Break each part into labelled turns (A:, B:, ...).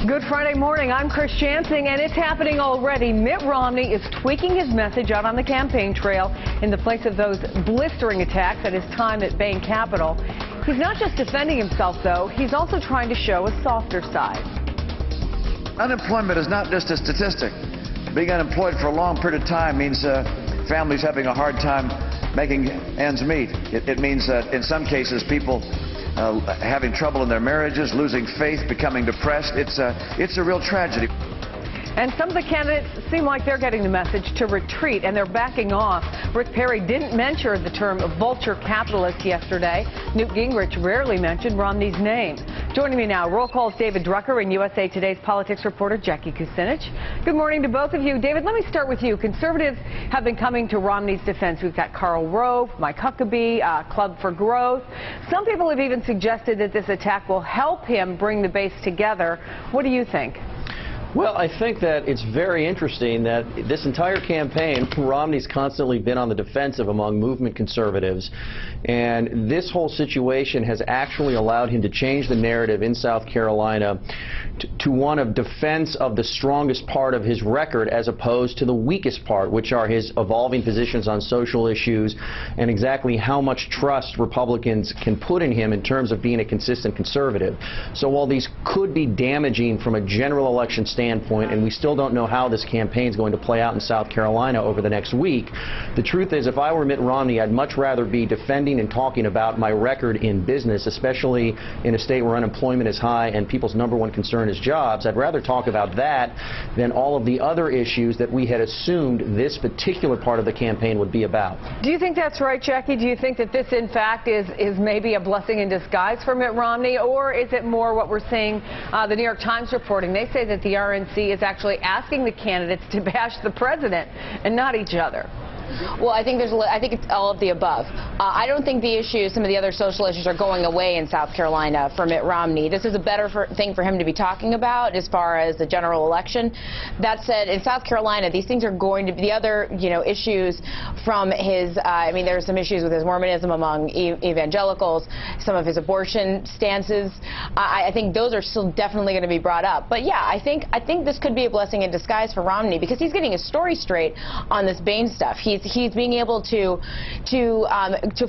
A: Good Friday morning. I'm Chris Jansing, and it's happening already. Mitt Romney is tweaking his message out on the campaign trail in the place of those blistering attacks at his time at Bain Capital. He's not just defending himself, though. He's also trying to show a softer side.
B: Unemployment is not just a statistic. Being unemployed for a long period of time means families having a hard time making ends meet. It means that in some cases people having trouble in their marriages, losing faith, becoming depressed. It's a real tragedy.
A: And some of the candidates seem like they're getting the message to retreat, and they're backing off. Rick Perry didn't mention the term vulture capitalist yesterday. Newt Gingrich rarely mentioned Romney's name. Joining me now, Roll Call's David Drucker and USA Today's politics reporter Jackie Kucinich. Good morning to both of you. David, let me start with you. Conservatives have been coming to Romney's defense. We've got Karl Rove, Mike Huckabee, Club for Growth. Some people have even suggested that this attack will help him bring the base together. What do you think?
C: Well, I think that it's very interesting that this entire campaign, Romney's constantly been on the defensive among movement conservatives, and this whole situation has actually allowed him to change the narrative in South Carolina to one of defense of the strongest part of his record as opposed to the weakest part, which are his evolving positions on social issues and exactly how much trust Republicans can put in him in terms of being a consistent conservative. So while these could be damaging from a general election standpoint, and we still don't know how this campaign is going to play out in South Carolina over the next week, the truth is if I were Mitt Romney, I'd much rather be defending and talking about my record in business, especially in a state where unemployment is high and people's #1 concern is jobs. I'd rather talk about that than all of the other issues that we had assumed this particular part of the campaign would be about.
A: Do you think that's right, Jackie? Do you think that this, in fact, is maybe a blessing in disguise for Mitt Romney, or is it more what we're seeing the New York Times reporting? They say that the RNC is actually asking the candidates to bash the president and not each other.
D: Well, I think it's all of the above. I don't think the issues, some of the other social issues, are going away in South Carolina for Mitt Romney. This is a better thing for him to be talking about as far as the general election. That said, in South Carolina, these things are going to be the other, issues from his. I mean, there's some issues with his Mormonism among evangelicals, some of his abortion stances. I think those are still definitely going to be brought up. But yeah, I think this could be a blessing in disguise for Romney because he's getting his story straight on this Bain stuff. He's being able to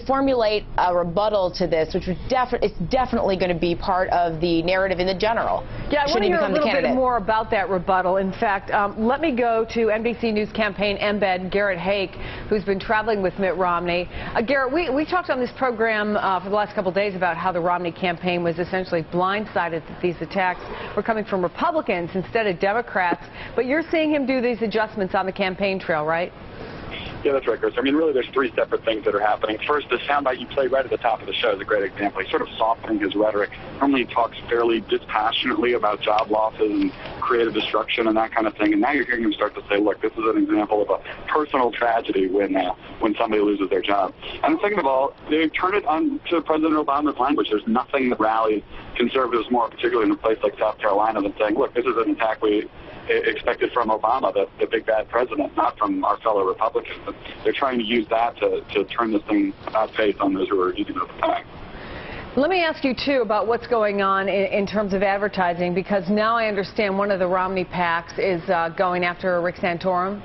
D: formulate a rebuttal to this, which is definitely going to be part of the narrative in the general.
A: Yeah, I want to hear a little bit more about that rebuttal. In fact, let me go to NBC News campaign embed Garrett Haake, who's been traveling with Mitt Romney. Garrett, we talked on this program for the last couple of days about how the Romney campaign was essentially blindsided that these attacks were coming from Republicans instead of Democrats. But you're seeing him do these adjustments on the campaign trail, right?
E: Yeah, that's right, Chris. I mean, really, there's three separate things that are happening. First, the soundbite you played right at the top of the show is a great example. He's sort of softening his rhetoric. Normally, he talks fairly dispassionately about job losses and creative destruction and that kind of thing. And now you're hearing him start to say, look, this is an example of a personal tragedy when somebody loses their job. And second of all, they turn it on to President Obama's language. There's nothing that rallies conservatives more, particularly in a place like South Carolina, than saying, look, this is an attack we expected from Obama, the big bad president, not from our fellow Republicans. And they're trying to use that to turn this thing about face on those who are using those attacks.
A: Let me ask you, too, about what's going on in terms of advertising, because now I understand one of the Romney PACs is going after Rick Santorum.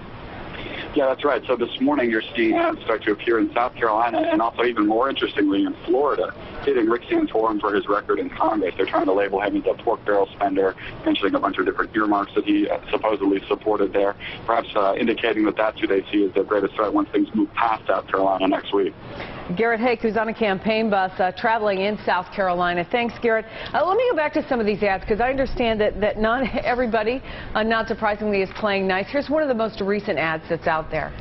E: Yeah, that's right. So this morning you're seeing ads start to appear in South Carolina and also, even more interestingly, in Florida, hitting Rick Santorum for his record in Congress. They're trying to label him as a pork barrel spender, mentioning a bunch of different earmarks that he supposedly supported there, perhaps indicating that that's who they see as their greatest threat once things move past South Carolina next week.
A: Garrett Haake, who's on a campaign bus traveling in South Carolina. Thanks, Garrett. Let me go back to some of these ads, because I understand that not everybody, not surprisingly, is playing nice. Here's one of the most recent ads that's out there.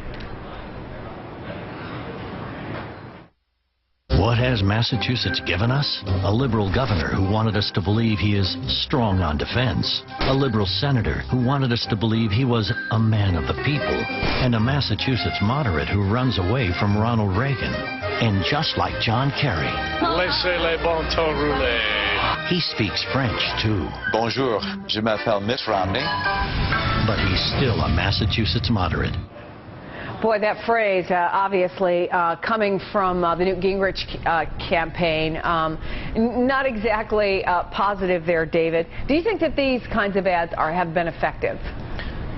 F: What has Massachusetts given us? A liberal governor who wanted us to believe he is strong on defense. A liberal senator who wanted us to believe he was a man of the people. And a Massachusetts moderate who runs away from Ronald Reagan. And just like John Kerry,
G: laissez les bon temps rouler.
F: He speaks French, too.
H: Bonjour, je m'appelle Mitt Romney.
F: But he's still a Massachusetts moderate.
A: Boy, that phrase, obviously, coming from the Newt Gingrich campaign, not exactly positive there, David. Do you think that these kinds of ads have been effective?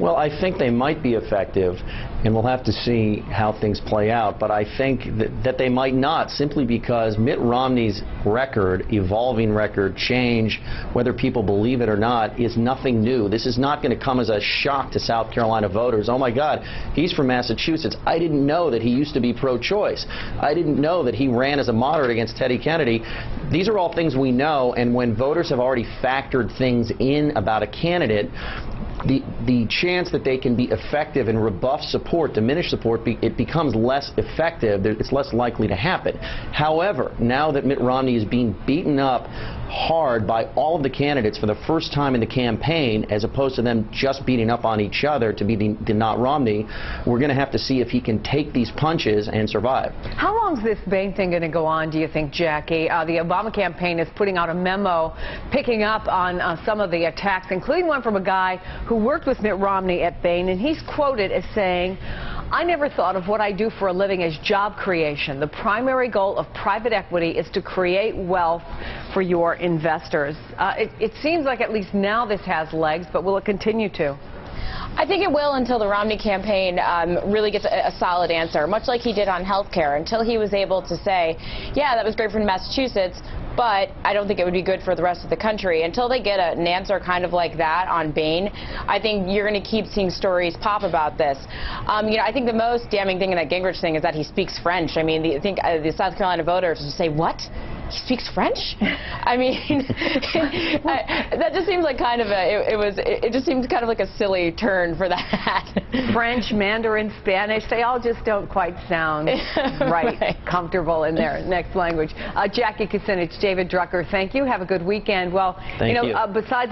C: Well, I think they might be effective, and we'll have to see how things play out. But I think that they might not, simply because Mitt Romney's record, evolving record, change, whether people believe it or not, is nothing new. This is not going to come as a shock to South Carolina voters. Oh, my God, he's from Massachusetts. I didn't know that he used to be pro-choice. I didn't know that he ran as a moderate against Teddy Kennedy. These are all things we know, and when voters have already factored things in about a candidate, the chance that they can be effective and rebuff support, diminish support, it becomes less effective. It's less likely to happen. However, now that Mitt Romney is being beaten up hard by all of the candidates for the first time in the campaign, as opposed to them just beating up on each other to be the not Romney, we're going to have to see if he can take these punches and survive.
A: How long is this Bain thing going to go on, do you think, Jackie? The Obama campaign is putting out a memo picking up on some of the attacks, including one from a guy who worked with Mitt Romney at Bain, and he's quoted as saying, "I never thought of what I do for a living as job creation. The primary goal of private equity is to create wealth for your investors." It seems like at least now this has legs, but will it continue to?
D: I think it will until the Romney campaign really gets a solid answer, much like he did on health care, until he was able to say, yeah, that was great for Massachusetts, but I don't think it would be good for the rest of the country. Until they get an answer kind of like that on Bain, I think you're going to keep seeing stories pop about this. I think the most damning thing in that Gingrich thing is that he speaks French. I mean, I think the South Carolina voters just say, what? He speaks French? I mean, that just seems like kind of it just seems kind of like a silly turn for that.
A: French, Mandarin, Spanish, they all just don't quite sound right, comfortable in their next language. Jackie Kucinich, David Drucker, thank you. Have a good weekend. Well,
C: thank you.
A: Besides